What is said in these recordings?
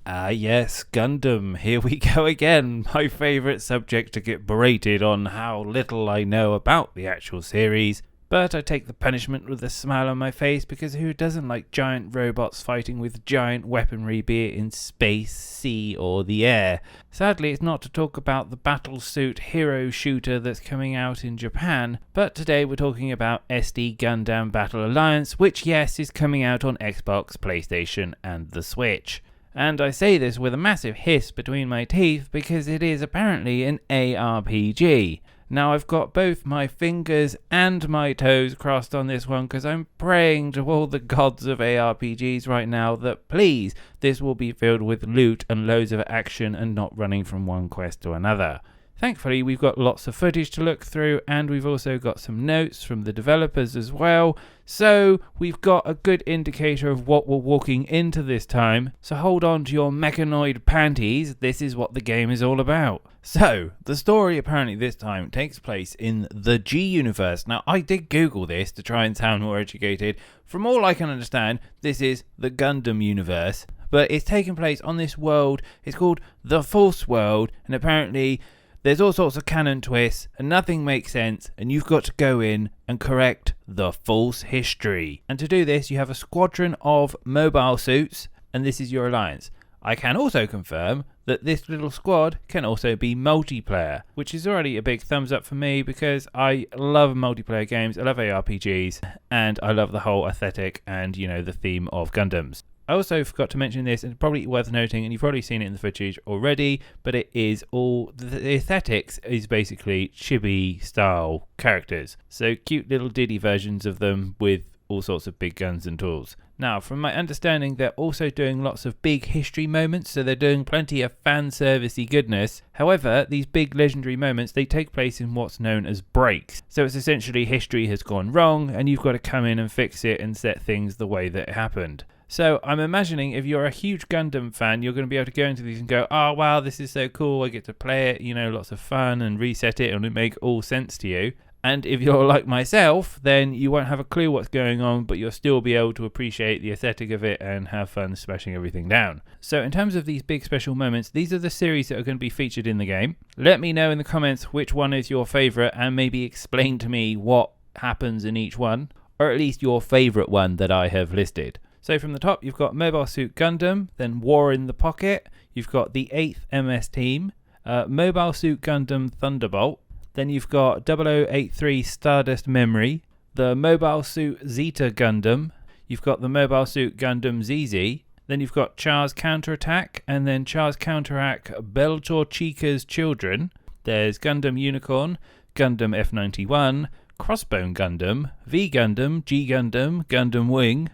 Yes, Gundam, here we go again. My favourite subject to get berated on how little I know about the actual series. But I take the punishment with a smile on my face because who doesn't like giant robots fighting with giant weaponry, be it in space, sea or the air? Sadly, it's not to talk about the battlesuit hero shooter that's coming out in Japan, but today we're talking about SD Gundam Battle Alliance, which yes, is coming out on Xbox, PlayStation and the Switch. And I say this with a massive hiss between my teeth because it is apparently an ARPG. Now I've got both my fingers and my toes crossed on this one because I'm praying to all the gods of ARPGs right now that please this will be filled with loot and loads of action and not running from one quest to another. Thankfully we've got lots of footage to look through and we've also got some notes from the developers as well, so we've got a good indicator of what we're walking into this time, so hold on to your mechanoid panties, this is what the game is all about. So, the story apparently this time takes place in the G universe. Now I did Google this to try and sound more educated. From all I can understand, this is the Gundam universe, but it's taking place on this world, it's called the False World, and apparently there's all sorts of canon twists and nothing makes sense and you've got to go in and correct the false history. And to do this you have a squadron of mobile suits and this is your alliance. I can also confirm that this little squad can also be multiplayer, which is already a big thumbs up for me because I love multiplayer games, I love ARPGs and I love the whole aesthetic and the theme of Gundams. I also forgot to mention this, and probably worth noting, and you've probably seen it in the footage already, but it is all, the aesthetics is basically chibi style characters. So cute little Diddy versions of them with all sorts of big guns and tools. Now, from my understanding, they're also doing lots of big history moments, so they're doing plenty of fan servicey goodness. However, these big legendary moments, they take place in what's known as breaks. So it's essentially history has gone wrong, and you've got to come in and fix it and set things the way that it happened. So I'm imagining if you're a huge Gundam fan, you're going to be able to go into these and go, oh wow, this is so cool, I get to play it, lots of fun and reset it and it make all sense to you. And if you're like myself, then you won't have a clue what's going on, but you'll still be able to appreciate the aesthetic of it and have fun smashing everything down. So in terms of these big special moments, these are the series that are going to be featured in the game. Let me know in the comments which one is your favourite and maybe explain to me what happens in each one, or at least your favourite one that I have listed. So from the top, you've got Mobile Suit Gundam, then War in the Pocket, you've got the 8th MS Team, Mobile Suit Gundam Thunderbolt, then you've got 0083 Stardust Memory, the Mobile Suit Zeta Gundam, you've got the Mobile Suit Gundam ZZ, then you've got Char's Counterattack, and then Char's Counterattack Beltor Chica's Children, there's Gundam Unicorn, Gundam F91, Crossbone Gundam, V Gundam, G Gundam, Gundam Wing,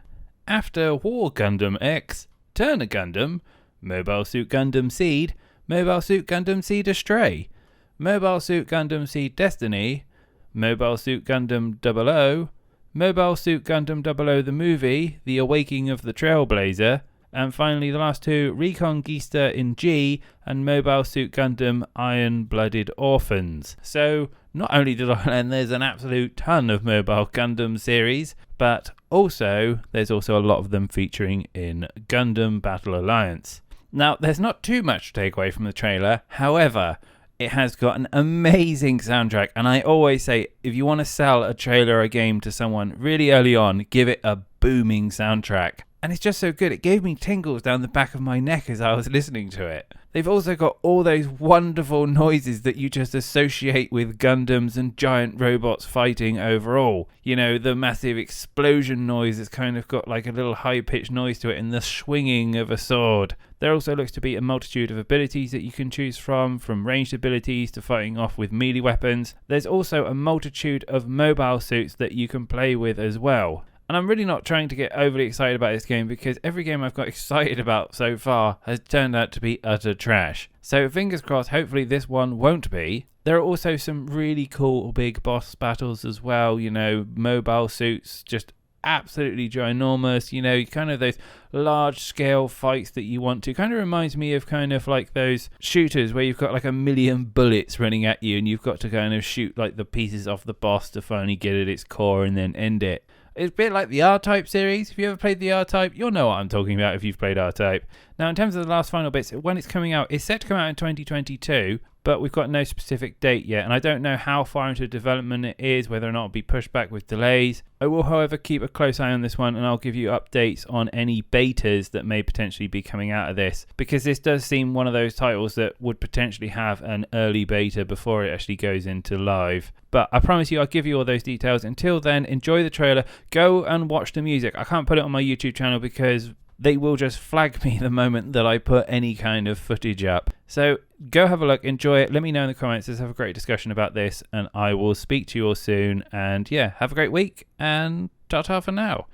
After War Gundam X, Turner Gundam, Mobile Suit Gundam Seed, Mobile Suit Gundam Seed Astray, Mobile Suit Gundam Seed Destiny, Mobile Suit Gundam 00, Mobile Suit Gundam 00 the movie, The Awakening of the Trailblazer, and finally the last two, Reconquista in G and Mobile Suit Gundam Iron-Blooded Orphans. So not only did I learn there's an absolute ton of Mobile Gundam series, but also there's also a lot of them featuring in Gundam Battle Alliance. Now there's not too much to take away from the trailer, however, it has got an amazing soundtrack, and I always say if you want to sell a trailer or a game to someone really early on, give it a booming soundtrack. And it's just so good, it gave me tingles down the back of my neck as I was listening to it. They've also got all those wonderful noises that you just associate with Gundams and giant robots fighting overall. The massive explosion noise that's kind of got like a little high-pitched noise to it, and the swinging of a sword. There also looks to be a multitude of abilities that you can choose from ranged abilities to fighting off with melee weapons. There's also a multitude of mobile suits that you can play with as well. And I'm really not trying to get overly excited about this game because every game I've got excited about so far has turned out to be utter trash. So fingers crossed, hopefully this one won't be. There are also some really cool big boss battles as well, mobile suits, just absolutely ginormous, kind of those large scale fights that you want to. Kind of reminds me of kind of like those shooters where you've got like a million bullets running at you and you've got to kind of shoot like the pieces off the boss to finally get at its core and then end it. It's a bit like the R-Type series. If you ever played the R-Type, you'll know what I'm talking about if you've played R-Type. Now, in terms of the last final bits, when it's coming out, it's set to come out in 2022, but we've got no specific date yet, and I don't know how far into development it is, whether or not it'll be pushed back with delays. I will, however, keep a close eye on this one, and I'll give you updates on any betas that may potentially be coming out of this, because this does seem one of those titles that would potentially have an early beta before it actually goes into live. But I promise you, I'll give you all those details. Until then, enjoy the trailer. Go and watch the music. I can't put it on my YouTube channel because they will just flag me the moment that I put any kind of footage up. So go have a look, enjoy it. Let me know in the comments. Let's have a great discussion about this, and I will speak to you all soon. And yeah, have a great week, and ta-ta for now.